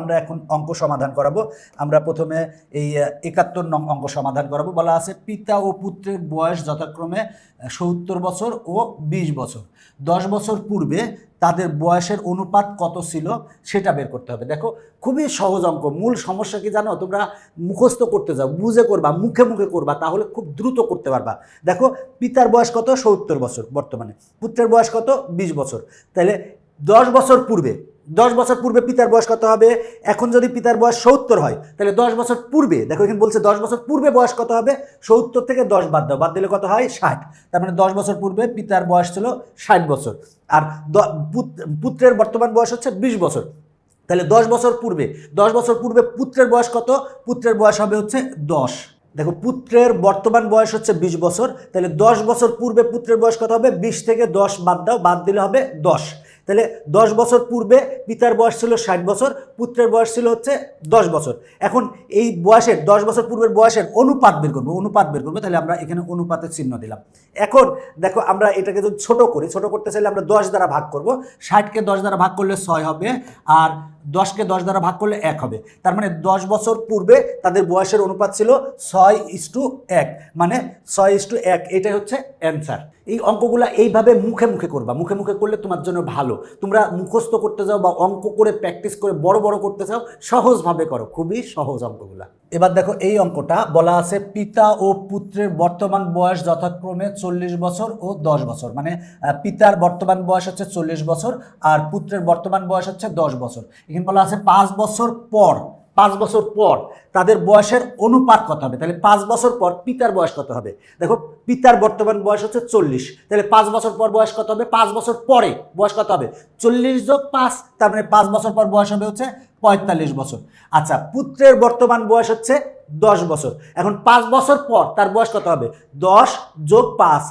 আমরা এখন অঙ্ক সমাধান করাবো। আমরা প্রথমে এই ৭১ নং অঙ্ক সমাধান করাবো। বলা আছে পিতা ও পুত্রের বয়স যথাক্রমে ৭০ বছর ও ২০ বছর। ১০ বছর পূর্বে তাদের বয়সের অনুপাত কত ছিল সেটা বের করতে হবে। দেখো খুবই সহজ অঙ্ক। মূল সমস্যা কি জানো, তোমরা মুখস্থ করতে যাও, বুঝে করবা, মুখে মুখে করবা, তাহলে খুব দ্রুত করতে পারবা। দেখো পিতার বয়স কত, ৭০ বছর বর্তমানে, পুত্রের বয়স কত, ২০ বছর। তাহলে ১০ বছর পূর্বে, ১০ বছর পূর্বে পিতার বয়স কত হবে? এখন যদি পিতার বয়স ৭০ হয় তাহলে ১০ বছর পূর্বে, দেখো এখানে বলছে ১০ বছর পূর্বে বয়স কত হবে, ৭০ থেকে ১০ বাদ দাও, বাদ দিলে কত হয়, ৬০। তার মানে ১০ বছর পূর্বে পিতার বয়স ছিল ৬০ বছর, আর পুত্রের বর্তমান বয়স হচ্ছে ২০ বছর। তাহলে ১০ বছর পূর্বে, ১০ বছর পূর্বে পুত্রের বয়স কত, পুত্রের বয়স হবে হচ্ছে ১০। দেখো পুত্রের বর্তমান বয়স হচ্ছে ২০ বছর, তাহলে ১০ বছর পূর্বে পুত্রের বয়স কত হবে, ২০ থেকে ১০ বাদ দাও, বাদ দিলে হবে ১০। তাহলে ১০ বছর পূর্বে পিতার বয়স ছিল ৬০ বছর, পুত্রের বয়স ছিল হচ্ছে ১০ বছর। এখন এই বয়সের ১০ বছর পূর্বের বয়সের অনুপাত বের করবো, তাহলে আমরা এখানে অনুপাতের চিহ্ন দিলাম। এখন দেখো আমরা এটাকে যদি ছোট করি, ছোট করতে চাইলে আমরা ১০ দ্বারা ভাগ করব। ৬০কে ১০ দ্বারা ভাগ করলে ৬ হবে, আর ১০কে ১০ দ্বারা ভাগ করলে ১ হবে। তার মানে ১০ বছর পূর্বে তাদের বয়সের অনুপাত ছিল ৬:১, মানে ৬:১। এটাই হচ্ছে অ্যান্সার। এই অঙ্কগুলো এইভাবে মুখে মুখে করবা, মুখে মুখে করলে তোমার জন্য ভালো। তোমরা মুখস্থ করতে যাও বা অঙ্ক করে প্র্যাকটিস করে বড় বড় করতে চাও, সহজভাবে করো, খুবই সহজ অঙ্কগুলা। এবার দেখো এই অঙ্কটা বলা আছে পিতা ও পুত্রের বর্তমান বয়স যথাক্রমে ৪০ বছর ও ১০ বছর। মানে পিতার বর্তমান বয়স হচ্ছে ৪০ বছর আর পুত্রের বর্তমান বয়স হচ্ছে ১০ বছর। এখানে বলা আছে ৫ বছর পর, ৫ বছর পর তাদের বয়সের অনুপাত কত হবে। তাহলে ৫ বছর পর পিতার বয়স কত হবে। দেখো পিতার বর্তমান বয়স হচ্ছে ৪০, তাহলে ৫ বছর পর বয়স কত হবে, ৫ বছর পরে বয়স কত হবে, ৪০ যোগ ৫, তার মানে ৫ বছর পর বয়স হবে হচ্ছে ৪৫ বছর। আচ্ছা পুত্রের বর্তমান বয়স হচ্ছে ১০ বছর। এখন ৫ বছর পর তার বয়স কত হবে, ১০ যোগ ৫,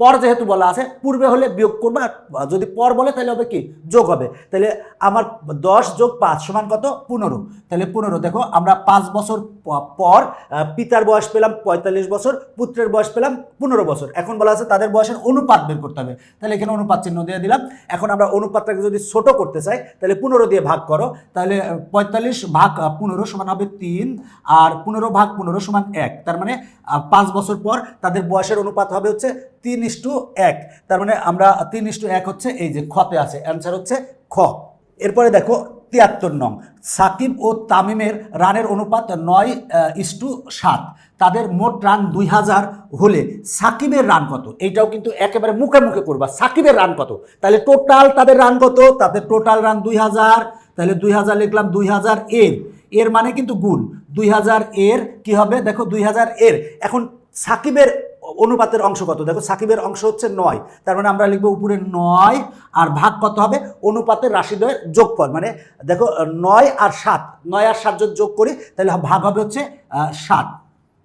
পর যেহেতু বলা আছে পূর্বে হলে বিয়োগ করবো, যদি পর বলে তাহলে হবে কি, যোগ হবে। তাহলে আমার ১০ যোগ ৫ সমান কত, ১৫। তাহলে ১৫। দেখো আমরা ৫ বছর পর পিতার বয়স পেলাম ৪৫ বছর, পুত্রের বয়স পেলাম ১৫ বছর। এখন বলা আছে তাদের বয়সের অনুপাত বের করতে হবে, তাহলে এখানে অনুপাত চিহ্ন দিয়ে দিলাম। এখন আমরা অনুপাতটাকে যদি ছোট করতে চাই তাহলে ১৫ দিয়ে ভাগ করো, তাহলে ৪৫ ভাগ ১৫ সমান হবে ৩, আর ১৫ ভাগ ১৫ সমান ১। তার মানে ৫ বছর পর তাদের বয়সের অনুপাত হবে হচ্ছে ৩:১। তার মানে আমরা ৩:১ হচ্ছে এই যে খতে আছে, অ্যান্সার হচ্ছে খ। এরপরে দেখো ৭৩ নং, সাকিব ও তামিমের রানের অনুপাত ৯:৭। তাদের মোট রান ২০০০ হলে সাকিবের রান কত। এইটাও কিন্তু একেবারে মুখে মুখে করবা, সাকিবের রান কত। তাহলে টোটাল তাদের রান কত, তাদের টোটাল রান ২০০০, তাহলে ২০০০ লিখলাম, ২০০০ এর মানে কিন্তু গুণ, ২০০০ এর কি হবে, দেখো ২০০০ এর। এখন সাকিবের অনুপাতের অংশ কত, দেখো সাকিবের অংশ হচ্ছে ৯, তার মানে আমরা লিখবো উপরে ৯ আর ভাগ কত হবে, অনুপাতের রাশিদ্বয়ের যোগফল। মানে দেখো ৯ আর ৭, ৯ আর ৭ যদি যোগ করি তাহলে ভাগ হবে হচ্ছে ৭,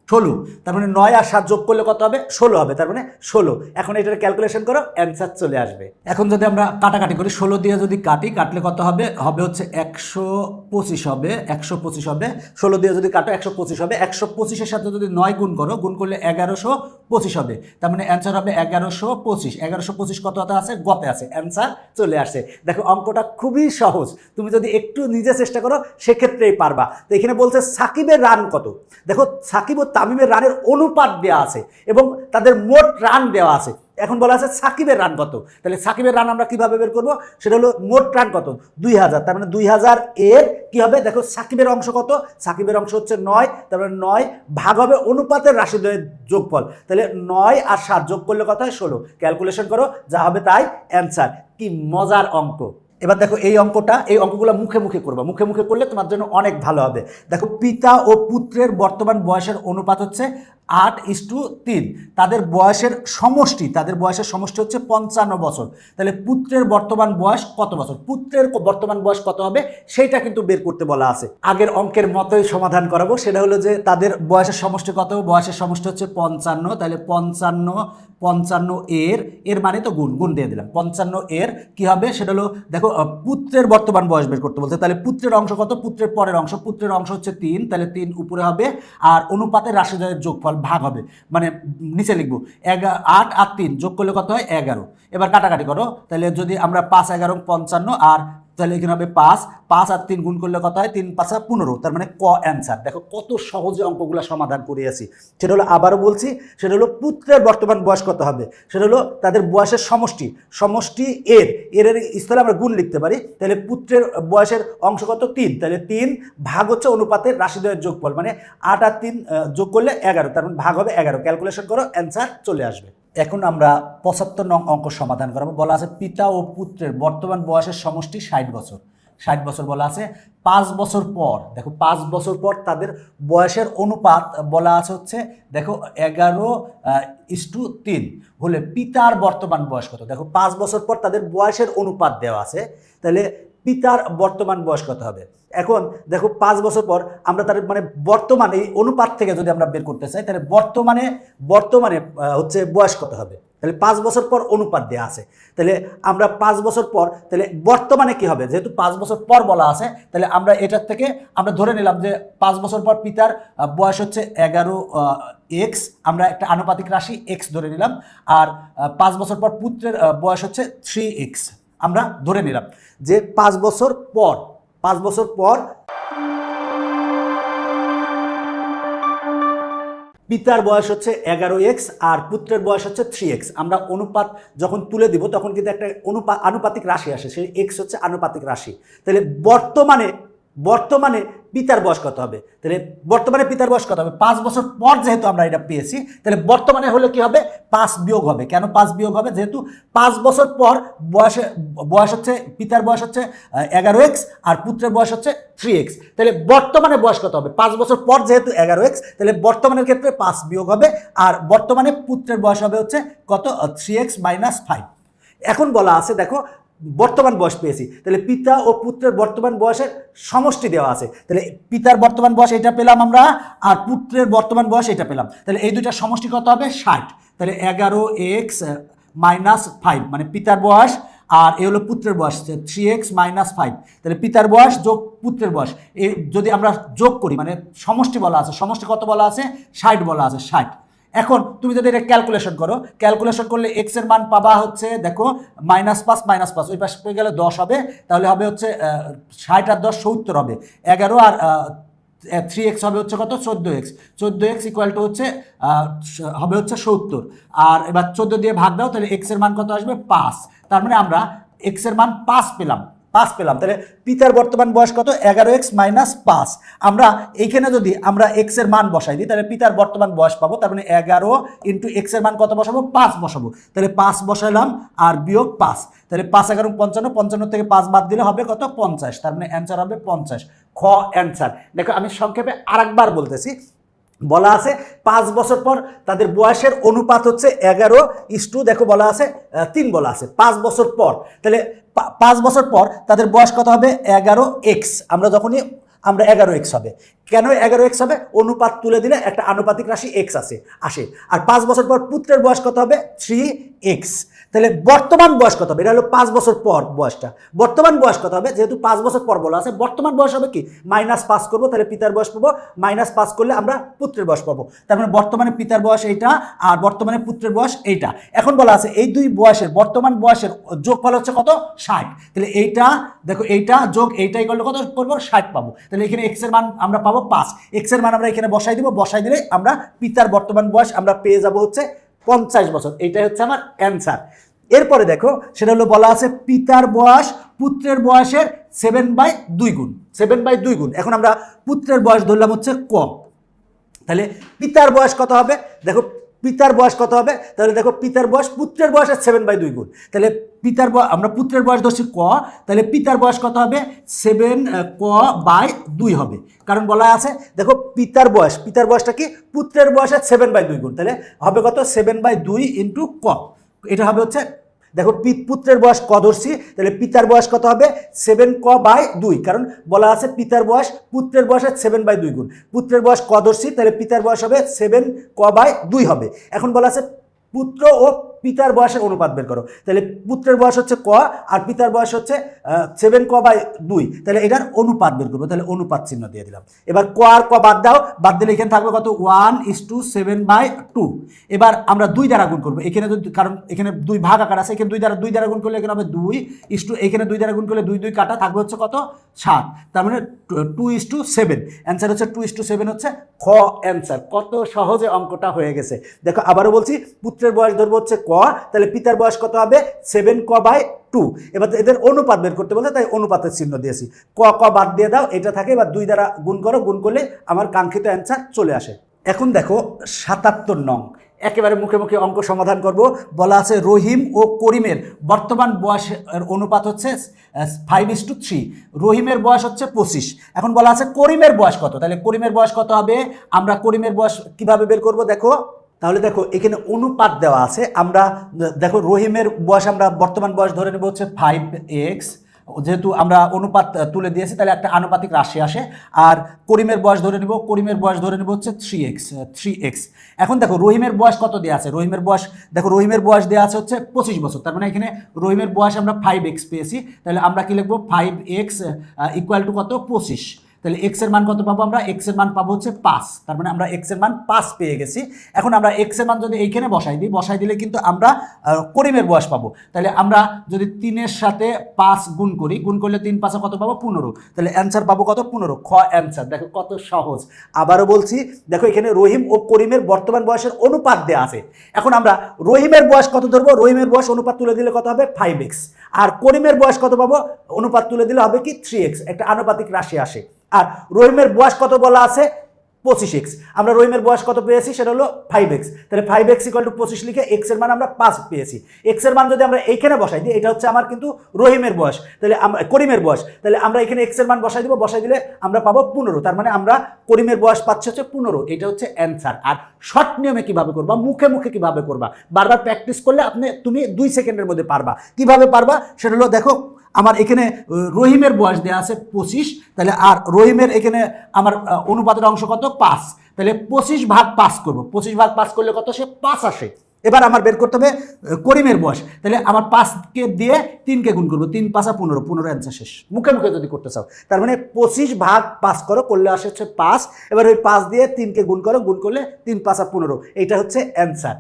১৬। তার মানে ৯ আর ৭ যোগ করলে কত হবে, ১৬ হবে, তার মানে ১৬। এখন এটার ক্যালকুলেশন করো, অ্যান্সার চলে আসবে। এখন যদি আমরা কাটাকাটি করি, ১৬ দিয়ে যদি কাটলে কত হবে, হবে হচ্ছে ১২৫ হবে, ১২৫ হবে। ১৬ দিয়ে যদি কাটো ১২৫ হবে, ১২৫-এর সাথে যদি ৯ গুণ করো, গুণ করলে ১১২৫ হবে। তার মানে অ্যান্সার হবে ১১২৫। ১১২৫ কত আছে, গতে আছে, অ্যান্সার চলে আসছে। দেখো অঙ্কটা খুবই সহজ, তুমি যদি একটু নিজে চেষ্টা করো সেক্ষেত্রেই পারবা। তো এখানে বলছে সাকিবের রান কত। দেখো সাকিব ও তামিমের রানের অনুপাত দেওয়া আছে এবং তাদের মোট রান দেওয়া আছে। এখন বলা আছে সাকিবের রান কত, তাহলে সাকিবের রান আমরা কিভাবে বের করবো, সেটা হলো মোট রান কত, ২০০০। তার মানে ২০০০ এর কি হবে, দেখো সাকিবের অংশ কত, সাকিবের অংশ হচ্ছে ৯, তার মানে ৯ ভাগ হবে অনুপাতের রাশিদ্বয়ের যোগফল। তাহলে ৯ আর ৭ যোগ করলে কত হয়, ১৬। ক্যালকুলেশন করো, যা হবে তাই অ্যান্সার। কি মজার অঙ্ক। এবার দেখো এই অঙ্কটা, এই অঙ্কগুলো মুখে মুখে করবা, মুখে মুখে করলে তোমার জন্য অনেক ভালো হবে। দেখো পিতা ও পুত্রের বর্তমান বয়সের অনুপাত হচ্ছে ৮:৩। তাদের বয়সের সমষ্টি হচ্ছে ৫৫ বছর। তাহলে পুত্রের বর্তমান বয়স কত বছর, পুত্রের বর্তমান বয়স কত হবে সেইটা কিন্তু বের করতে বলা আছে। আগের অঙ্কের মতোই সমাধান করাবো, সেটা হলো যে তাদের বয়সের সমষ্টি কত, বয়সের সমষ্টি হচ্ছে ৫৫, তাহলে ৫৫ এর মানে তো গুণ দিয়ে দিলাম। ৫৫ এর কি হবে, সেটা হলো দেখো পুত্রের বর্তমান বয়স বের করতে বলতে, তাহলে পুত্রের অংশ কত, পুত্রের পরের অংশ, পুত্রের অংশ হচ্ছে ৩, তাহলে ৩ উপরে হবে, আর অনুপাতের রাশিদ্বয়ের যোগফল ভাগ হবে, মানে নিচে লিখবো ৮ আর ৩ যোগ করলে কত হয়, ১১। এবার কাটাকাটি করো, তাহলে যদি আমরা ৫ ১১ ৫৫ আর তাহলে এখানে হবে 5, 5 আর 3 গুণ করলে কত হয়, 3 5 15, তার মানে ক অ্যান্সার। দেখো কত সহজে অঙ্কগুলো সমাধান করিয়েছি। সেটা হলো, আবারও বলছি, সেটা হলো পুত্রের বর্তমান বয়স কত হবে, সেটা হলো তাদের বয়সের সমষ্টি, সমষ্টি এর স্থলে আমরা গুণ লিখতে পারি। তাহলে পুত্রের বয়সের অংশ কত, 3, তাহলে 3 ভাগ হচ্ছে অনুপাতের রাশিদ্বয়ের যোগফল, মানে 8 আর 3 যোগ করলে 11, তার মানে ভাগ হবে 11। ক্যালকুলেশন করো, অ্যান্সার চলে আসবে। এখন আমরা 75 নং অঙ্ক সমাধান করাবো। বলা আছে পিতা ও পুত্রের বর্তমান বয়সের সমষ্টি 60 বছর। 60 বছর বলা আছে। 5 বছর পর, দেখো 5 বছর পর তাদের বয়সের অনুপাত বলা আছে হচ্ছে, দেখো 11:3 হলে পিতার বর্তমান বয়স কত। দেখো 5 বছর পর তাদের বয়সের অনুপাত দেওয়া আছে, তাহলে পিতার বর্তমান বয়স কত হবে। এখন দেখো 5 বছর পর আমরা তার মানে বর্তমানে এই অনুপাত থেকে যদি আমরা বের করতে চাই, তাহলে বর্তমানে হচ্ছে বয়স কত হবে। তাহলে 5 বছর পর অনুপাত দেওয়া আছে, তাহলে আমরা 5 বছর পর তাহলে বর্তমানে কি হবে, যেহেতু 5 বছর পর বলা আছে, তাহলে আমরা এটার থেকে আমরা ধরে নিলাম যে 5 বছর পর পিতার বয়স হচ্ছে 11x, আমরা একটা আনুপাতিক রাশি x ধরে নিলাম, আর 5 বছর পর পুত্রের বয়স হচ্ছে 3x আমরা ধরে নিলাম। যে 5 বছর পর পিতার বয়স হচ্ছে 11x আর পুত্রের বয়স হচ্ছে 3x। আমরা অনুপাত যখন তুলে দিব তখন কিন্তু একটা আনুপাতিক রাশি আসে, সেই x হচ্ছে আনুপাতিক রাশি। তাহলে বর্তমানে পিতার বয়স কত হবে, তাহলে বর্তমানে পিতার বয়স কত হবে, 5 বছর পর যেহেতু আমরা এটা পেয়েছি, তাহলে বর্তমানে হলে কি হবে, 5 বিয়োগ হবে। কেন 5 বিয়োগ হবে, যেহেতু 5 বছর পর বয়স হচ্ছে, পিতার বয়স হচ্ছে 11x আর পুত্রের বয়স হচ্ছে 3x, তাহলে বর্তমানে বয়স কত হবে, 5 বছর পর যেহেতু 11x, তাহলে বর্তমানের ক্ষেত্রে 5 বিয়োগ হবে, আর বর্তমানে পুত্রের বয়স হবে হচ্ছে কত, 3x - 5। এখন বলা আছে, দেখো বর্তমান বয়স পেয়েছি, তাহলে পিতা ও পুত্রের বর্তমান বয়সের সমষ্টি দেওয়া আছে, তাহলে পিতার বর্তমান বয়স এটা পেলাম আমরা, আর পুত্রের বর্তমান বয়স এটা পেলাম, তাহলে এই দুইটার সমষ্টি কত হবে, 60। তাহলে 11x - 5 মানে পিতার বয়স, আর এ হলো পুত্রের বয়স 3x - 5, তাহলে পিতার বয়স যোগ পুত্রের বয়স, এই যদি আমরা যোগ করি মানে সমষ্টি বলা আছে, সমষ্টি কত বলা আছে, 60 বলা আছে, 60। এখন তুমি যদি এটা ক্যালকুলেশন করলে x এর মান পাবা হচ্ছে, দেখো -5 ওই পাশে পেয়ে গেলে 10 হবে, তাহলে হবে হচ্ছে 60 আর 10 70 হবে, 11 আর 3x হবে হচ্ছে কত, 14x ইকুয়াল টু হচ্ছে হবে হচ্ছে 70। আর এবার 14 দিয়ে ভাগ দাও, তাহলে x এর মান কত আসবে, 5। তার মানে আমরা x এর মান 5 পেলাম। তাহলে পিতার বর্তমান বয়স কত, 11x - 5। আমরা এইখানে যদি আমরা x এর মান বসাই দিই, তাহলে পিতার বর্তমান বয়স পাবো, তার মানে 11 × x এর মান কত বসাবো, 5 বসাবো, তাহলে 5 বসাইলাম আর বিয়োগ 5, তাহলে 5 × 11 = 55, থেকে 5 বাদ দিলে হবে কত, 50, তার মানে অ্যান্সার হবে 50। খ অ্যান্সার। দেখো আমি সংক্ষেপে আরেকবার বলতেছি, বলা আছে 5 বছর পর তাদের বয়সের অনুপাত হচ্ছে 11:, দেখো বলা আছে 3 বলা আছে 5 বছর পর, তাহলে 5 বছর পর তাদের বয়স কত হবে, 11x। আমরা যখনই 11x হবে, কেন 11x হবে, অনুপাত তুলে দিলে একটা আনুপাতিক রাশি x আসে। আর 5 বছর পর পুত্রের বয়স কত হবে, 3x। তাহলে বর্তমান বয়স কত হবে, এটা হলো 5 বছর পর বয়সটা, বর্তমান বয়স কত হবে, যেহেতু 5 বছর পর বলা আছে, বর্তমান বয়স হবে কি, -5 করবো, তাহলে পিতার বয়স পাবো, -5 করলে আমরা পুত্রের বয়স পাবো, তার মানে বর্তমানে পিতার বয়স এইটা আর বর্তমানে পুত্রের বয়স এইটা। এখন বলা আছে এই দুই বয়সের বর্তমান বয়সের যোগফল হচ্ছে কত, 60। তাহলে এইটা দেখো, এইটা যোগ এইটাই করলে কত করবো, 60 পাবো। তাহলে এখানে x এর মান আমরা পাবো 5, x এর মান আমরা এখানে বসাই দিব, বসাই দিলে আমরা পিতার বর্তমান বয়স আমরা পেয়ে যাব হচ্ছে 50 বছর। এইটাই হচ্ছে আমার অ্যান্সার। এরপরে দেখো, সেটা হলো বলা আছে পিতার বয়স পুত্রের বয়সের 7/2 গুণ, 7/2 গুণ। এখন আমরা পুত্রের বয়স ধরলাম হচ্ছে ক, তাহলে পিতার বয়স কত হবে, দেখো পিতার বয়স কত হবে, তাহলে দেখো পিতার বয়স পুত্রের বয়সের 7/2 গুণ, তাহলে পিতার বয়স আমরা পুত্রের বয়স ধরছি ক, তাহলে পিতার বয়স কত হবে, 7/2 হবে, কারণ বলা আছে দেখো পিতার বয়সটা কি, পুত্রের বয়সের 7/2 গুণ, তাহলে হবে কত, 7/2 × ক, এটা হবে হচ্ছে, দেখো পুত্রের বয়স ক ধরছি, তাহলে পিতার বয়স কত হবে, 7ক/2, কারণ বলা আছে পিতার বয়স পুত্রের বয়সের 7/2 গুণ, পুত্রের বয়স ক ধরছি, তাহলে পিতার বয়স হবে 7ক/2 হবে। এখন বলা আছে পুত্র ও পিতার বয়সের অনুপাত বের করো। তাহলে পুত্রের বয়স হচ্ছে ক আর পিতার বয়স হচ্ছে 7 ক/2, তাহলে এটার অনুপাত বের করবো। তাহলে অনুপাত চিহ্ন দিয়ে দিলাম। এবার ক আর ক বাদ দাও, বাদ দিলে এখানে থাকবে কত 1:7/2। এবার আমরা 2 দ্বারা গুণ করবো এখানে, যদি কারণ এখানে 2 ভাগ আকার আছে, এখানে 2 দ্বারা গুণ করলে এখানে হবে 2 এখানে 2 দ্বারা গুণ করলে 2 2 কাটা থাকবে হচ্ছে কত 7, তার মানে 2:7। অ্যান্সার হচ্ছে 2:7 হচ্ছে খ অ্যান্সার। কত সহজে অঙ্কটা হয়ে গেছে। দেখো আবারও বলছি, পুত্রের বয়স ধরবো হচ্ছে ক, তাহলে পিতার বয়স কত হবে 7 ক/2। এবার এদের অনুপাত বের করতে বলতে তাই অনুপাতের চিহ্ন দিয়েছি। ক ক বাদ দিয়ে দাও, এটা থাকে। এবার 2 দ্বারা গুণ করো, গুণ করলে আমার কাঙ্ক্ষিত অ্যান্সার চলে আসে। এখন দেখো 77 নং, একেবারে মুখে মুখে অঙ্ক সমাধান করব। বলা আছে রহিম ও করিমের বর্তমান বয়সের অনুপাত হচ্ছে 5:3। রহিমের বয়স হচ্ছে 25। এখন বলা আছে করিমের বয়স কত, তাহলে করিমের বয়স কত হবে? আমরা করিমের বয়স কিভাবে বের করব দেখো। তাহলে দেখো এখানে অনুপাত দেওয়া আছে। আমরা দেখো রহিমের বয়স আমরা বর্তমান বয়স ধরে নেব হচ্ছে 5x, যেহেতু আমরা অনুপাত তুলে দিয়েছি তাহলে একটা আনুপাতিক রাশি আসে। আর করিমের বয়স ধরে নেব, করিমের বয়স ধরে নেব হচ্ছে 3x। এখন দেখো রহিমের বয়স কত দেওয়া আছে, রহিমের বয়স দেখো, রহিমের বয়স দেওয়া আছে হচ্ছে 25 বছর। তার মানে এখানে রহিমের বয়স আমরা 5x পেয়েছি, তাহলে আমরা কি লিখবো 5x ইকুয়াল টু কত 25। তাহলে x এর মান কত পাবো আমরা? x এর মান পাবো হচ্ছে 5। তার মানে আমরা x এর মান 5 পেয়ে গেছি। এখন আমরা x এর মান যদি এইখানে বসাই দিই, বসাই দিলে কিন্তু আমরা করিমের বয়স পাবো। তাহলে আমরা যদি 3 এর সাথে 5 গুণ করি, গুণ করলে 3 5 কত পাবো 15। তাহলে অ্যান্সার পাবো কত 15, খ অ্যান্সার। দেখো কত সহজ। আবারও বলছি, দেখো এখানে রহিম ও করিমের বর্তমান বয়সের অনুপাত দেওয়া আছে। এখন আমরা রহিমের বয়স কত ধরবো? রহিমের বয়স অনুপাত তুলে দিলে কত হবে 5x। আর করিমের বয়স কত পাবো? অনুপাত তুলে দিলে হবে কি 3x, একটা আনুপাতিক রাশি আসে। আর রহিমের বয়স কত বলা আছে 25x। আমরা রহিমের বয়স কত পেয়েছি সেটা হলো 5x। তাহলে 5x = 25 লিখে x এর মান আমরা 5 পেয়েছি। x এর মান যদি আমরা এইখানে বসাই দিই, এটা হচ্ছে আমার কিন্তু রহিমের বয়স, তাহলে আমরা করিমের বয়স, তাহলে আমরা এখানে x এর মান বসাই দিব, বসাই দিলে আমরা পাবো 15। তার মানে আমরা করিমের বয়স পাচ্ছি হচ্ছে 15। এটা হচ্ছে অ্যান্সার। আর শর্ট নিয়মে কিভাবে করবা, মুখে মুখে কিভাবে করবা, বারবার প্র্যাকটিস করলে তুমি 2 সেকেন্ডের মধ্যে পারবা। কিভাবে পারবা সেটা হলো দেখো, আমার এখানে রহিমের বয়স দেওয়া আছে 25, তাহলে আর রহিমের এখানে আমার অনুপাতের অংশ কত 5, তাহলে 25/5 করব। 25/5 করলে কত সে 5 আসে। এবার আমার বের করতে হবে করিমের বয়স, তাহলে আমার 5কে দিয়ে 3কে গুণ করবো, 3 5 15, 15 অ্যান্সার শেষ। মুখে মুখে যদি করতে চাও, তার মানে 25/5 করো, করলে আসে হচ্ছে 5। এবার ওই 5 দিয়ে 3কে গুণ করো, গুণ করলে 3 5 15, এইটা হচ্ছে অ্যান্সার।